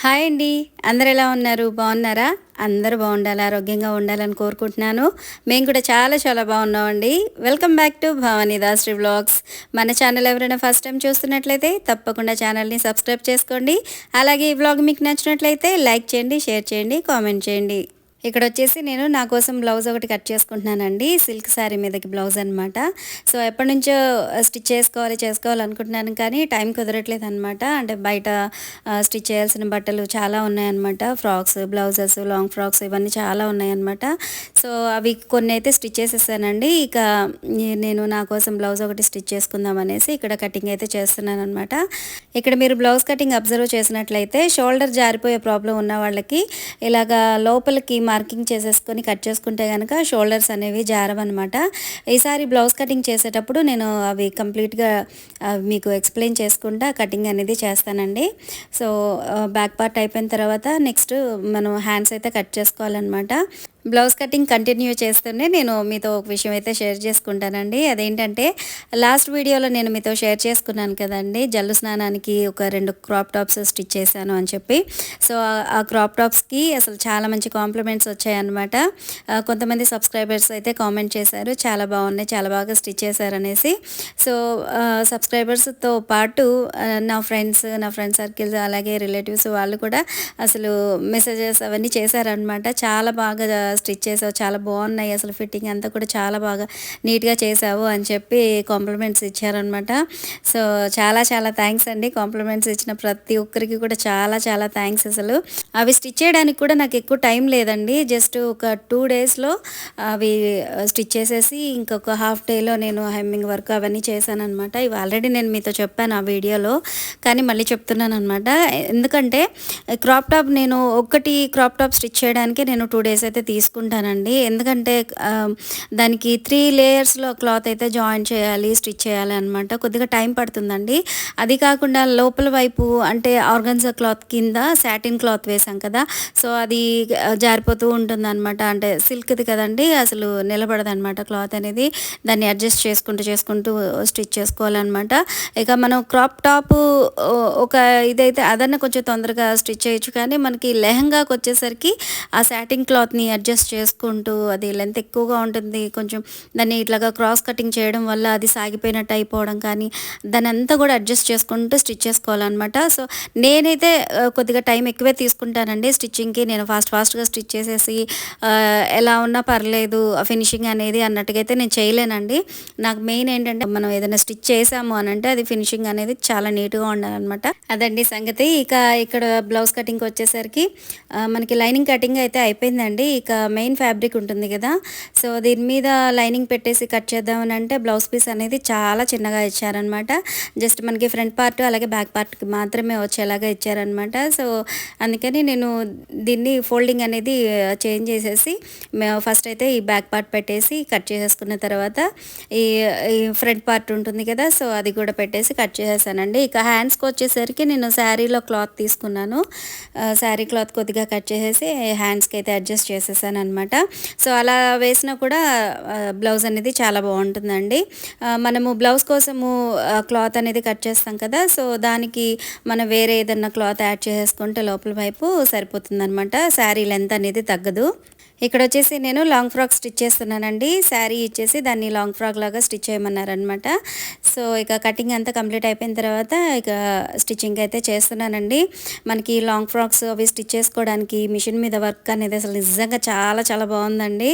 Hi అండి. అందరూ ఎలా ఉన్నారు? బాగున్నారా? అందరూ బాగుండాలి, ఆరోగ్యంగా ఉండాలని కోరుకుంటున్నాను. మేము కూడా చాలా చాలా బాగున్నామండి. Welcome back to Bhavani Dasari vlogs. మన ఛానల్ ఎవరైనా ఫస్ట్ టైం చూస్తున్నట్లయితే తప్పకుండా ఛానల్ని సబ్స్క్రైబ్ చేసుకోండి. అలాగే ఈ వ్లాగ్ మీకు నచ్చినట్లయితే లైక్ చేయండి, షేర్ చేయండి, కామెంట్ చేయండి. ఇక్కడొచ్చేసి నేను నా కోసం బ్లౌజ్ ఒకటి కట్ చేసుకుంటున్నానండి. సిల్క్ శారీ మీదకి బ్లౌజ్ అనమాట. సో ఎప్పటినుంచో చేసుకోవాలనుకుంటున్నాను, కానీ టైం కుదరట్లేదనమాట. అంటే బయట స్టిచ్ చేయాల్సిన బట్టలు చాలా ఉన్నాయన్నమాట. ఫ్రాక్స్, బ్లౌజెస్, లాంగ్ ఫ్రాక్స్ ఇవన్నీ చాలా ఉన్నాయన్నమాట. సో అవి కొన్ని అయితే స్టిచ్ చేసేసానండి. ఇక నేను నా కోసం బ్లౌజ్ ఒకటి స్టిచ్ చేసుకుందాం అనేసి ఇక్కడ కటింగ్ అయితే చేస్తున్నాను అనమాట. ఇక్కడ మీరు బ్లౌజ్ కటింగ్ అబ్జర్వ్ చేసినట్లయితే షోల్డర్ జారిపోయే ప్రాబ్లం ఉన్న వాళ్ళకి ఇలాగా లోపలికి మార్కింగ్ చేసేసుకొని కట్ చేసుకుంటే కనుక షోల్డర్స్ అనేవి జారవన్నమాట. ఈసారి బ్లౌజ్ కటింగ్ చేసేటప్పుడు నేను అవి కంప్లీట్గా మీకు ఎక్స్ప్లెయిన్ చేసుకుంటా కటింగ్ అనేది చేస్తానండి. సో బ్యాక్ పార్ట్ అయిపోయిన తర్వాత నెక్స్ట్ మనం హ్యాండ్స్ అయితే కట్ చేసుకోవాలన్నమాట. బ్లౌజ్ కటింగ్ కంటిన్యూ చేస్తూనే నేను మీతో ఒక విషయం అయితే షేర్ చేసుకుంటానండి. అదేంటంటే లాస్ట్ వీడియోలో నేను మీతో షేర్ చేసుకున్నాను కదండి, జల్లు స్నానానికి ఒక 2 క్రాప్ టాప్స్ స్టిచ్ చేశాను అని చెప్పి. సో ఆ క్రాప్ టాప్స్కి అసలు చాలా మంచి కాంప్లిమెంట్స్ వచ్చాయన్నమాట. కొంతమంది సబ్స్క్రైబర్స్ అయితే కామెంట్ చేశారు, చాలా బాగున్నాయి, చాలా బాగా స్టిచ్ చేశారనేసి. సో సబ్స్క్రైబర్స్తో పాటు నా ఫ్రెండ్ సర్కిల్స్ అలాగే రిలేటివ్స్ వాళ్ళు కూడా అసలు మెసేజెస్ అవన్నీ చేశారనమాట. చాలా బాగా స్టిచ్ చేసావు, చాలా బాగున్నాయి, అసలు ఫిట్టింగ్ అంతా కూడా చాలా బాగా నీట్గా చేసావు అని చెప్పి కాంప్లిమెంట్స్ ఇచ్చారనమాట. సో చాలా చాలా థ్యాంక్స్ అండి. కాంప్లిమెంట్స్ ఇచ్చిన ప్రతి ఒక్కరికి కూడా చాలా చాలా థ్యాంక్స్. అసలు అవి స్టిచ్ చేయడానికి కూడా నాకు ఎక్కువ టైం లేదండి. జస్ట్ ఒక 2 డేస్లో అవి స్టిచ్ చేసేసి ఇంకొక హాఫ్ డేలో నేను హెమ్మింగ్ వర్క్ అవన్నీ చేశాను అనమాట. ఇవి ఆల్రెడీ నేను మీతో చెప్పాను ఆ వీడియోలో, కానీ మళ్ళీ చెప్తున్నాను అనమాట. ఎందుకంటే క్రాప్ టాప్ నేను ఒక్కటి క్రాప్ టాప్ స్టిచ్ చేయడానికి నేను 2 డేస్ అయితే తీసుకుంటానండి. ఎందుకంటే దానికి 3 లేయర్స్లో క్లాత్ అయితే జాయిన్ చేయాలి, స్టిచ్ చేయాలి అనమాట. కొద్దిగా టైం పడుతుందండి. అది కాకుండా లోపల వైపు అంటే ఆర్గన్జా క్లాత్ కింద సాటిన్ క్లాత్ వేసాం కదా, సో అది జారిపోతూ ఉంటుంది అనమాట. అంటే సిల్క్ది కదండి, అసలు నిలబడదనమాట క్లాత్ అనేది. దాన్ని అడ్జస్ట్ చేసుకుంటూ స్టిచ్ చేసుకోవాలన్నమాట. ఇక మనం క్రాప్ టాప్ ఒక ఇదైతే అదన్నా కొంచెం తొందరగా స్టిచ్ చేయొచ్చు, కానీ మనకి లెహంగాకి వచ్చేసరికి ఆ సాటిన్ క్లాత్ని అడ్జస్ట్ చేసుకుంటూ అది లెంత్ ఎక్కువగా ఉంటుంది, కొంచెం దాన్ని ఇట్లాగా క్రాస్ కటింగ్ చేయడం వల్ల అది సాగిపోయినట్టు అయిపోవడం, కానీ దాన్ని అంతా కూడా అడ్జస్ట్ చేసుకుంటూ స్టిచ్ చేసుకోవాలన్నమాట. సో నేనైతే కొద్దిగా టైం ఎక్కువే తీసుకుంటానండి స్టిచ్చింగ్కి. నేను ఫాస్ట్గా స్టిచ్ చేసేసి ఎలా ఉన్నా పర్లేదు ఫినిషింగ్ అనేది అన్నట్టుగా అయితే నేను చేయలేనండి. నాకు మెయిన్ ఏంటంటే మనం ఏదైనా స్టిచ్ చేసాము అని అంటే అది ఫినిషింగ్ అనేది చాలా నీట్గా ఉండాలన్నమాట. అదండి సంగతి. ఇక ఇక్కడ బ్లౌజ్ కటింగ్కి వచ్చేసరికి మనకి లైనింగ్ కటింగ్ అయితే అయిపోయిందండి. ఇక మెయిన్ ఫ్యాబ్రిక్ ఉంటుంది కదా, సో దీని మీద లైనింగ్ పెట్టేసి కట్ చేద్దామని అంటే బ్లౌజ్ పీస్ అనేది చాలా చిన్నగా ఇచ్చారనమాట. జస్ట్ మనకి ఫ్రంట్ పార్ట్ అలాగే బ్యాక్ పార్ట్కి మాత్రమే వచ్చేలాగా ఇచ్చారనమాట. సో అందుకని నేను దీన్ని ఫోల్డింగ్ అనేది చేంజ్ చేసేసి ఫస్ట్ అయితే ఈ బ్యాక్ పార్ట్ పెట్టేసి కట్ చేసేసుకున్న తర్వాత ఈ ఫ్రంట్ పార్ట్ ఉంటుంది కదా, సో అది కూడా పెట్టేసి కట్ చేసేసానండి. ఇక హ్యాండ్స్కి వచ్చేసరికి నేను శారీలో క్లాత్ తీసుకున్నాను. శారీ క్లాత్ కొద్దిగా కట్ చేసేసి హ్యాండ్స్కి అయితే అడ్జస్ట్ చేసేసాను అనమాట. సో అలా వేసినా కూడా బ్లౌజ్ అనేది చాలా బాగుంటుందండి. మనము బ్లౌజ్ కోసము క్లాత్ అనేది కట్ చేస్తాం కదా, సో దానికి మనం వేరే ఏదన్నా క్లాత్ యాడ్ చేసేసుకుంటే లోపల వైపు సరిపోతుంది అనమాట. శారీ లెంత్ అనేది తగ్గదు. ఇక్కడ వచ్చేసి నేను లాంగ్ ఫ్రాక్ స్టిచ్ చేస్తున్నానండి. శారీ ఇచ్చేసి దాన్ని లాంగ్ ఫ్రాక్ లాగా స్టిచ్ చేయమన్నారనమాట. సో ఇక కటింగ్ అంతా కంప్లీట్ అయిపోయిన తర్వాత ఇక స్టిచ్చింగ్ అయితే చేస్తున్నానండి. మనకి లాంగ్ ఫ్రాక్స్ అవి స్టిచ్ చేసుకోవడానికి మిషన్ మీద వర్క్ అనేది అసలు నిజంగా చాలా చాలా బాగుందండి.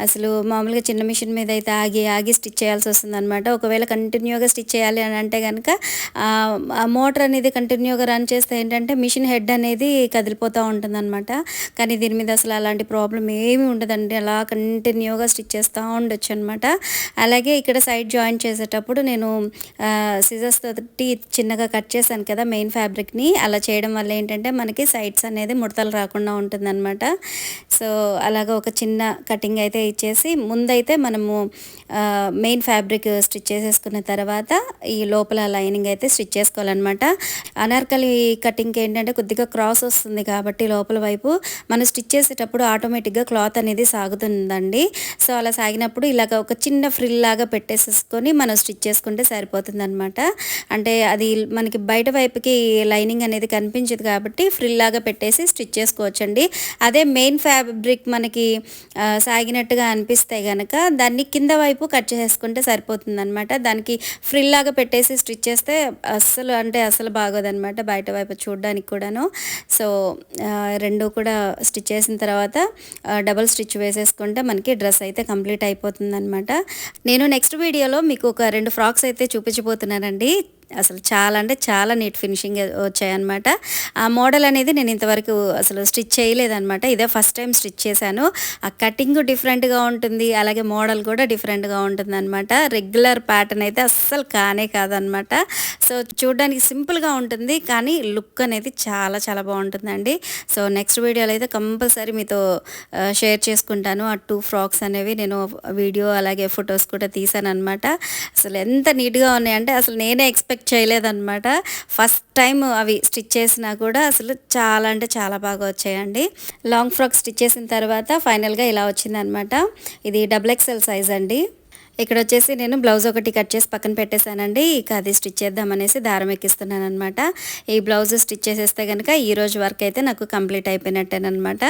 అసలు మామూలుగా చిన్న మిషన్ మీద అయితే ఆగి స్టిచ్ చేయాల్సి వస్తుంది అనమాట. ఒకవేళ కంటిన్యూగా స్టిచ్ చేయాలి అని అంటే కనుక ఆ మోటార్ అనేది కంటిన్యూగా రన్ చేస్తే ఏంటంటే మిషన్ హెడ్ అనేది కదిలిపోతూ ఉంటుంది అనమాట. కానీ దీని మీద అసలు అలాంటి ప్రాబ్లం ఏమీ ఉండదండి, అలా కంటిన్యూగా స్టిచ్ చేస్తూ ఉండొచ్చు అనమాట. అలాగే ఇక్కడ సైడ్ జాయిన్ చేసేటప్పుడు నేను సిజర్స్ తోటి చిన్నగా కట్ చేశాను కదా మెయిన్ ఫ్యాబ్రిక్ని. అలా చేయడం వల్ల ఏంటంటే మనకి సైడ్స్ అనేది ముడతలు రాకుండా ఉంటుందన్నమాట. సో అలాగా ఒక చిన్న కటింగ్ అయితే ఇచ్చేసి ముందైతే మనము మెయిన్ ఫ్యాబ్రిక్ స్టిచ్ చేసేసుకున్న తర్వాత ఈ లోపల లైనింగ్ అయితే స్టిచ్ చేసుకోవాలన్నమాట. అనార్కలి కటింగ్కి ఏంటంటే కొద్దిగా క్రాస్ వస్తుంది కాబట్టి లోపల వైపు మనం స్టిచ్ చేసేటప్పుడు ఆటోమేటిక్గా క్లాత్ క్లాత్ అనేది సాగుతుందండి. సో అలా సాగినప్పుడు ఇలాగ ఒక చిన్న ఫ్రిల్ లాగా పెట్టేసేసుకొని మనం స్టిచ్ చేసుకుంటే సరిపోతుందనమాట. అంటే అది మనకి బయట వైపుకి లైనింగ్ అనేది కనిపించదు కాబట్టి ఫ్రిల్ లాగా పెట్టేసి స్టిచ్ చేసుకోవచ్చండి. అదే మెయిన్ ఫ్యాబ్రిక్ మనకి సాగినట్టుగా అనిపిస్తే గనక దాన్ని కింద వైపు కట్ చేసుకుంటే సరిపోతుందనమాట. దానికి ఫ్రిల్ లాగా పెట్టేసి స్టిచ్ చేస్తే అస్సలు బాగోదనమాట బయట వైపు చూడడానికి కూడాను. సో రెండు కూడా స్టిచ్ చేసిన తర్వాత డబల్ స్టిచ్ వేసేసుకుంటే మనకి డ్రెస్ అయితే కంప్లీట్ అయిపోతుందనమాట. నేను నెక్స్ట్ వీడియోలో మీకు ఒక 2 ఫ్రాక్స్ అయితే చూపించబోతున్నానండి. అసలు చాలా అంటే చాలా నీట్ ఫినిషింగ్ వచ్చాయన్నమాట. ఆ మోడల్ అనేది నేను ఇంతవరకు అసలు స్టిచ్ చేయలేదన్నమాట. ఇదే ఫస్ట్ టైం స్టిచ్ చేశాను. ఆ కటింగ్ డిఫరెంట్గా ఉంటుంది, అలాగే మోడల్ కూడా డిఫరెంట్గా ఉంటుందన్నమాట. రెగ్యులర్ ప్యాటర్న్ అయితే అస్సలు కానే కాదనమాట. సో చూడడానికి సింపుల్గా ఉంటుంది, కానీ లుక్ అనేది చాలా చాలా బాగుంటుందండి. సో నెక్స్ట్ వీడియోలో అయితే కంపల్సరీ మీతో షేర్ చేసుకుంటాను. ఆ 2 ఫ్రాక్స్ అనేవి నేను వీడియో అలాగే ఫొటోస్ కూడా తీసాను అనమాట. అసలు ఎంత నీట్గా ఉన్నాయంటే అసలు నేనే ఎక్స్పెక్ట్ చేయలేదన్నమాట. ఫస్ట్ టైం అవి స్టిచ్ చేసినా కూడా అసలు చాలా అంటే చాలా బాగా వచ్చాయండి. లాంగ్ ఫ్రాక్ స్టిచ్ చేసిన తర్వాత ఫైనల్గా ఇలా వచ్చిందనమాట. ఇది XXL సైజ్ అండి. ఇక్కడ వచ్చేసి నేను బ్లౌజ్ ఒకటి కట్ చేసి పక్కన పెట్టేశానండి. ఇక అది స్టిచ్ చేద్దామనేసి దారం ఎక్కిస్తున్నాను అనమాట. ఈ బ్లౌజ్ స్టిచ్ చేసేస్తే కనుక ఈరోజు వర్క్ అయితే నాకు కంప్లీట్ అయిపోయినట్టేనమాట.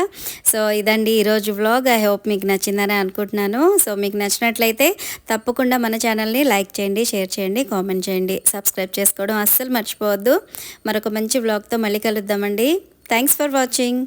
సో ఇదండి ఈరోజు వ్లాగ్. ఐ హోప్ మీకు నచ్చిందని అనుకుంటున్నాను. సో మీకు నచ్చినట్లయితే తప్పకుండా మన ఛానల్ని లైక్ చేయండి, షేర్ చేయండి, కామెంట్ చేయండి, సబ్స్క్రైబ్ చేసుకోవడం అస్సలు మర్చిపోవద్దు. మరొక మంచి వ్లాగ్తో మళ్ళీ కలుద్దామండి. Thanks for watching.